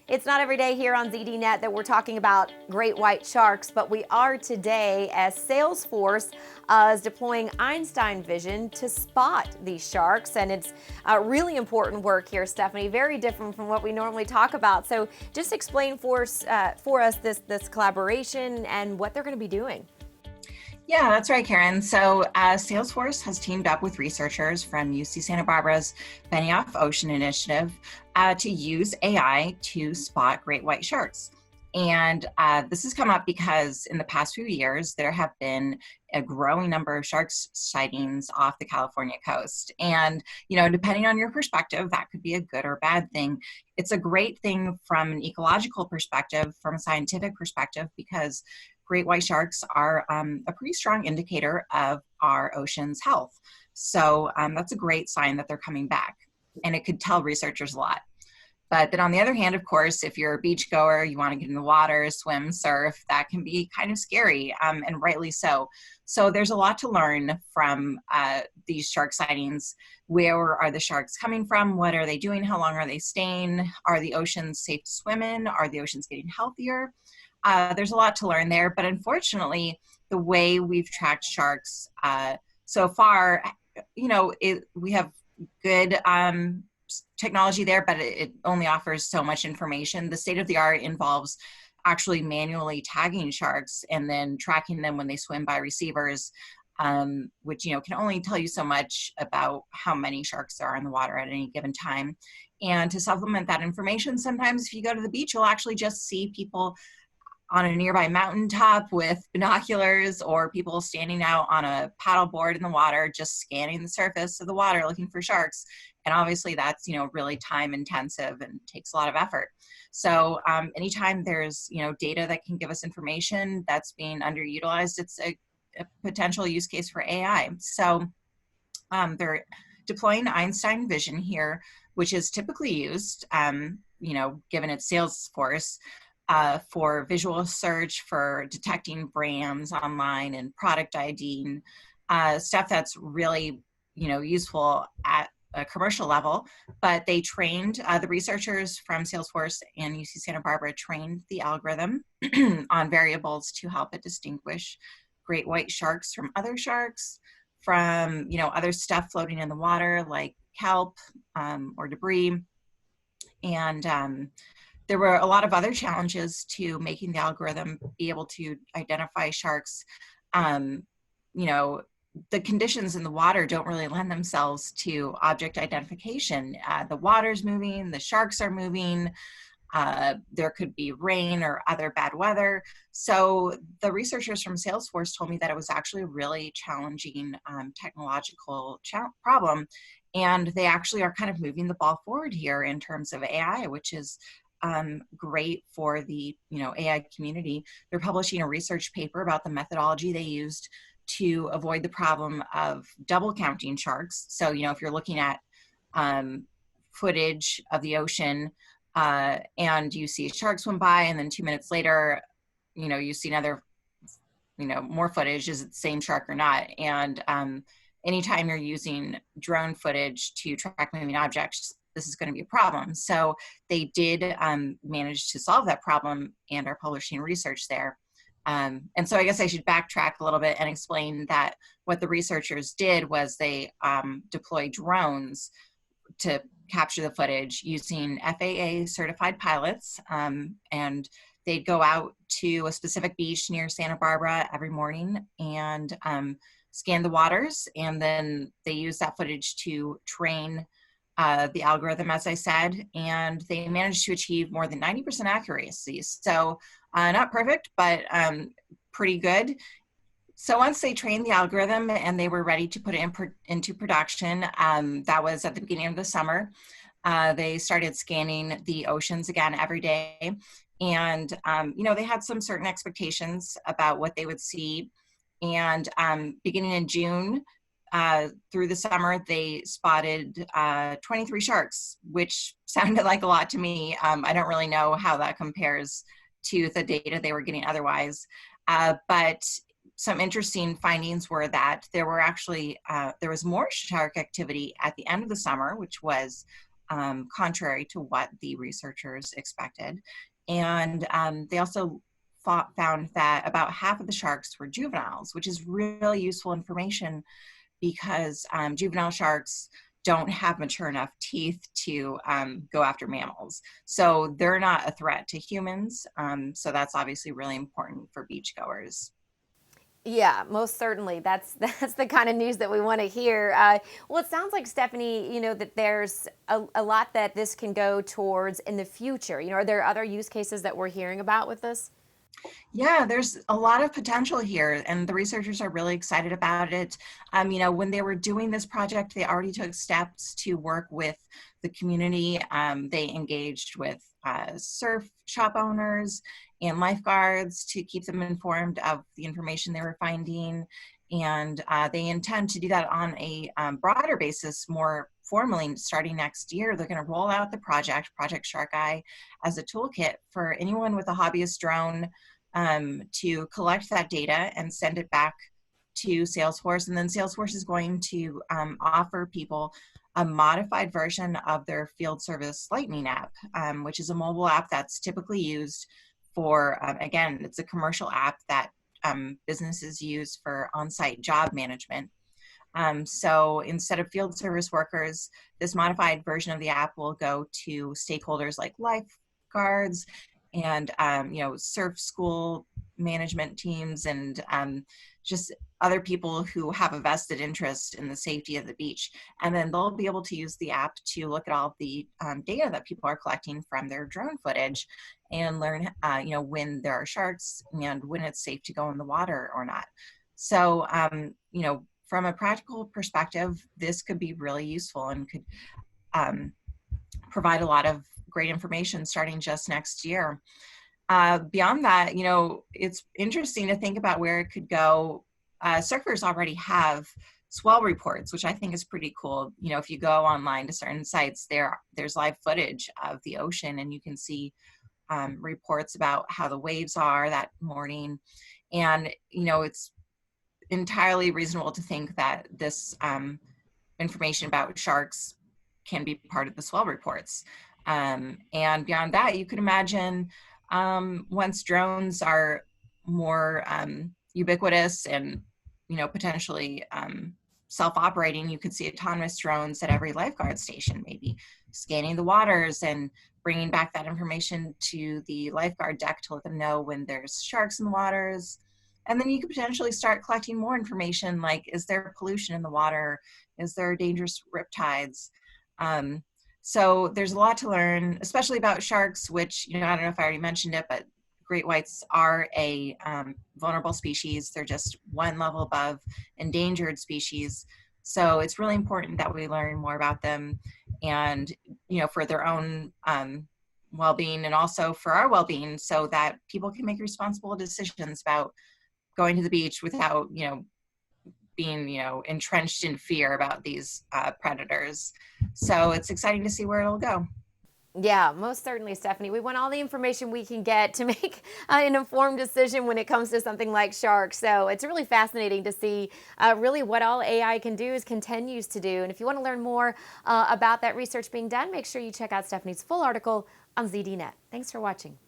It's not every day here on ZDNet that we're talking about great white sharks, but we are today as Salesforce is deploying Einstein Vision to spot these sharks. And it's really important work here, Stephanie, very different from what we normally talk about. So just explain for us this collaboration and what they're going to be doing. Yeah, that's right, Karen. So Salesforce has teamed up with researchers from UC Santa Barbara's Benioff Ocean Initiative to use AI to spot great white sharks. And this has come up because in the past few years, there have been a growing number of shark sightings off the California coast. And, depending on your perspective, that could be a good or bad thing. It's a great thing from an ecological perspective, from a scientific perspective, because great white sharks are a pretty strong indicator of our ocean's health. So that's a great sign that they're coming back. And it could tell researchers a lot. But then on the other hand, of course, if you're a beach goer, you want to get in the water, swim, surf, that can be kind of scary, and rightly so. So there's a lot to learn from these shark sightings. Where are the sharks coming from? What are they doing? How long are they staying? Are the oceans safe to swim in? Are the oceans getting healthier? There's a lot to learn there, but unfortunately, the way we've tracked sharks so far, we have good technology there, but it only offers so much information. The state of the art involves actually manually tagging sharks and then tracking them when they swim by receivers, which can only tell you so much about how many sharks there are in the water at any given time. And to supplement that information, sometimes if you go to the beach, you'll actually just see people on a nearby mountaintop with binoculars, or people standing out on a paddle board in the water, just scanning the surface of the water looking for sharks. And obviously that's, really time intensive and takes a lot of effort. So anytime there's, data that can give us information that's being underutilized, it's a potential use case for AI. So they're deploying Einstein Vision here, which is typically used, given its Salesforce, for visual search, for detecting brands online and product IDing, stuff that's really, useful at a commercial level. But they trained, the researchers from Salesforce and UC Santa Barbara trained the algorithm on variables to help it distinguish great white sharks from other sharks, from, other stuff floating in the water like kelp or debris. And there were a lot of other challenges to making the algorithm be able to identify sharks. The conditions in the water don't really lend themselves to object identification. The water's moving, the sharks are moving, there could be rain or other bad weather. So the researchers from Salesforce told me that it was actually a really challenging technological problem. And they actually are kind of moving the ball forward here in terms of AI, which is great for the AI community. They're publishing a research paper about the methodology they used to avoid the problem of double counting sharks. So if you're looking at footage of the ocean and you see a shark swim by, and then 2 minutes later you see another more footage, is it the same shark or not? And anytime you're using drone footage to track moving objects, this is going to be a problem. So they did manage to solve that problem and are publishing research there. And so I guess I should backtrack a little bit and explain that what the researchers did was they deployed drones to capture the footage using FAA certified pilots. And they'd go out to a specific beach near Santa Barbara every morning and scan the waters. And then they use that footage to train the algorithm, as I said, and they managed to achieve more than 90% accuracy. So not perfect, but pretty good. So once they trained the algorithm and they were ready to put it into production, that was at the beginning of the summer, they started scanning the oceans again every day. And, they had some certain expectations about what they would see. And beginning in June, through the summer, they spotted 23 sharks, which sounded like a lot to me. I don't really know how that compares to the data they were getting otherwise. But some interesting findings were that there were actually, there was more shark activity at the end of the summer, which was contrary to what the researchers expected. And they also found that about half of the sharks were juveniles, which is really useful information because juvenile sharks don't have mature enough teeth to go after mammals. So they're not a threat to humans. So that's obviously really important for beachgoers. Yeah, most certainly. That's the kind of news that we want to hear. Well, it sounds like Stephanie, that there's a lot that this can go towards in the future. Are there other use cases that we're hearing about with this? Yeah, there's a lot of potential here, and the researchers are really excited about it. When they were doing this project, they already took steps to work with the community. They engaged with surf shop owners and lifeguards to keep them informed of the information they were finding. And they intend to do that on a broader basis more formally starting next year. They're going to roll out the Project Shark Eye, as a toolkit for anyone with a hobbyist drone to collect that data and send it back to Salesforce. And then Salesforce is going to offer people a modified version of their field service Lightning app, which is a mobile app that's typically used for, again, it's a commercial app that businesses use for on-site job management. So instead of field service workers, this modified version of the app will go to stakeholders like lifeguards and surf school management teams and just other people who have a vested interest in the safety of the beach. And then they'll be able to use the app to look at all the data that people are collecting from their drone footage and learn, when there are sharks and when it's safe to go in the water or not. So, from a practical perspective, this could be really useful and could provide a lot of great information starting just next year. Beyond that, it's interesting to think about where it could go. Surfers already have swell reports, which I think is pretty cool. If you go online to certain sites, there's live footage of the ocean, and you can see reports about how the waves are that morning. And, it's entirely reasonable to think that this information about sharks can be part of the swell reports. And beyond that, you could imagine once drones are more ubiquitous and potentially self-operating, you could see autonomous drones at every lifeguard station, maybe scanning the waters and bringing back that information to the lifeguard deck to let them know when there's sharks in the waters. And then you could potentially start collecting more information, like, is there pollution in the water? Is there dangerous riptides? So there's a lot to learn, especially about sharks, which, I don't know if I already mentioned it, but great whites are a vulnerable species. They're just one level above endangered species. So it's really important that we learn more about them and, for their own well-being and also for our well-being, so that people can make responsible decisions about going to the beach without, being, entrenched in fear about these predators. So it's exciting to see where it'll go. Yeah, most certainly, Stephanie. We want all the information we can get to make an informed decision when it comes to something like sharks. So it's really fascinating to see really what all AI can do, is continues to do. And if you want to learn more about that research being done, make sure you check out Stephanie's full article on ZDNet. Thanks for watching.